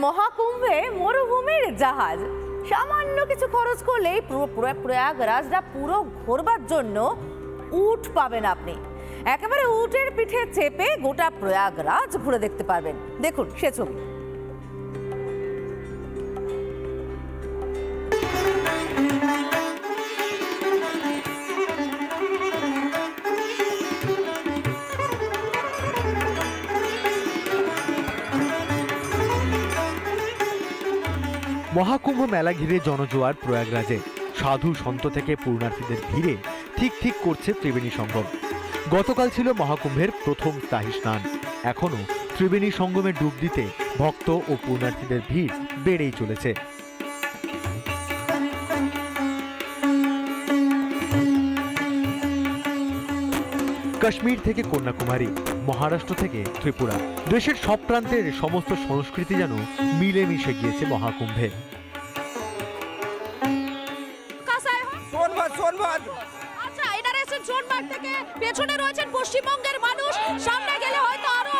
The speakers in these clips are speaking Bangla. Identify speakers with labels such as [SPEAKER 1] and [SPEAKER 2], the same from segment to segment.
[SPEAKER 1] মহাকুম্ভে মরুভূমির জাহাজ সামান্য কিছু খরচ করলেই পুরো প্রয়াগরাজটা পুরো ঘোরবার জন্য উট পাবেন আপনি। একেবারে উটের পিঠে চেপে গোটা প্রয়াগরাজ ঘুরে দেখতে পারবেন। দেখুন সে ছবি।
[SPEAKER 2] মহাকুম্ভ মেলা ঘিরে জনজোয়ার প্রয়াগরাজে। সাধু সন্ত থেকে পূর্ণার্থীদের ভিড়ে ঠিক করছে ত্রিবেণী সঙ্গম। গতকাল ছিল মহাকুম্ভের প্রথম স্থায়ী স্নান। এখনো ত্রিবেণী সঙ্গমে ডুব দিতে ভক্ত ও পূর্ণার্থীদের ভিড় বেড়েই চলেছে। কাশ্মীর থেকে কন্যাকুমারী, মহারাষ্ট্র থেকে ত্রিপুরা, দেশের সব প্রান্তের সমস্ত সংস্কৃতি যেন মিলেমিশে গিয়েছে মহাকুম্ভে।
[SPEAKER 3] আচ্ছা, এটা রয়েছে সোনবাগ থেকে, পেছনে রয়েছেন পশ্চিমবঙ্গের মানুষ, সামনে গেলে হয়তো আরো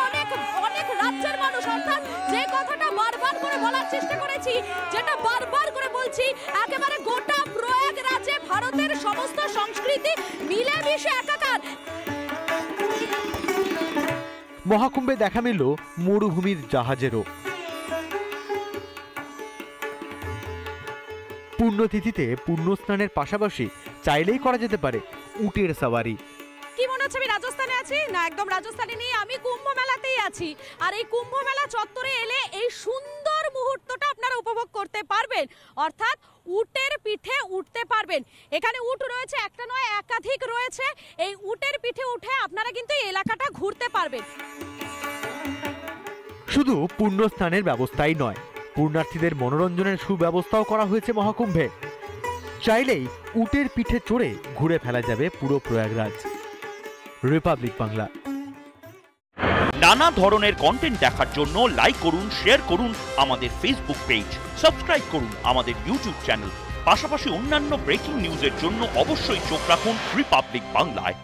[SPEAKER 3] অনেক রাজ্যের মানুষ। অর্থাৎ যে কথাটা বারবার করে বলার চেষ্টা করেছি, যেটা বারবার করে বলছি, একেবারে গোটা প্রয়াগরাজে ভারতের সমস্ত সংস্কৃতি মিলেমিশে একাকার।
[SPEAKER 2] মহাকুম্ভে দেখা মিলল মরুভূমির জাহাজেরও। পুণ্যতিথিতে পুণ্যস্নানের পাশাপাশি চাইলেই করা যেতে পারে উটের সাওয়ারি।
[SPEAKER 3] কি মনে হচ্ছে আমি রাজস্থানে আছি? না, একদম রাজস্থানে নেই, আমি কুম্ভ মেলাতেই আছি। আর এই কুম্ভ মেলা চত্বরে এলে এই সুন্দর মুহূর্তটা আপনারা উপভোগ করতে পারবেন। অর্থাৎ উটের পিঠে উঠতে পারবেন। এখানে উট রয়েছে, একটা নয় একাধিক রয়েছে। এই উটের পিঠে উঠে আপনারা কিন্তু এই এলাকাটা ঘুরতে পারবেন।
[SPEAKER 2] শুধু পুণ্যস্নানের ব্যবস্থাই নয়, পূর্ণার্থীদের মনোরঞ্জনের সুব্যবস্থাও করা হয়েছে মহাকুম্ভে। চাইলেই উটের পিঠে চড়ে ঘুরে ফেলা যাবে পুরো প্রয়াগরাজ। রিপাবলিক বাংলা।
[SPEAKER 4] নানা ধরনের কন্টেন্ট দেখার জন্য লাইক করুন, শেয়ার করুন আমাদের ফেসবুক পেজ, সাবস্ক্রাইব করুন আমাদের ইউটিউব চ্যানেল। পাশাপাশি অন্যান্য ব্রেকিং নিউজের জন্য অবশ্যই চোখ রাখুন রিপাবলিক বাংলায়।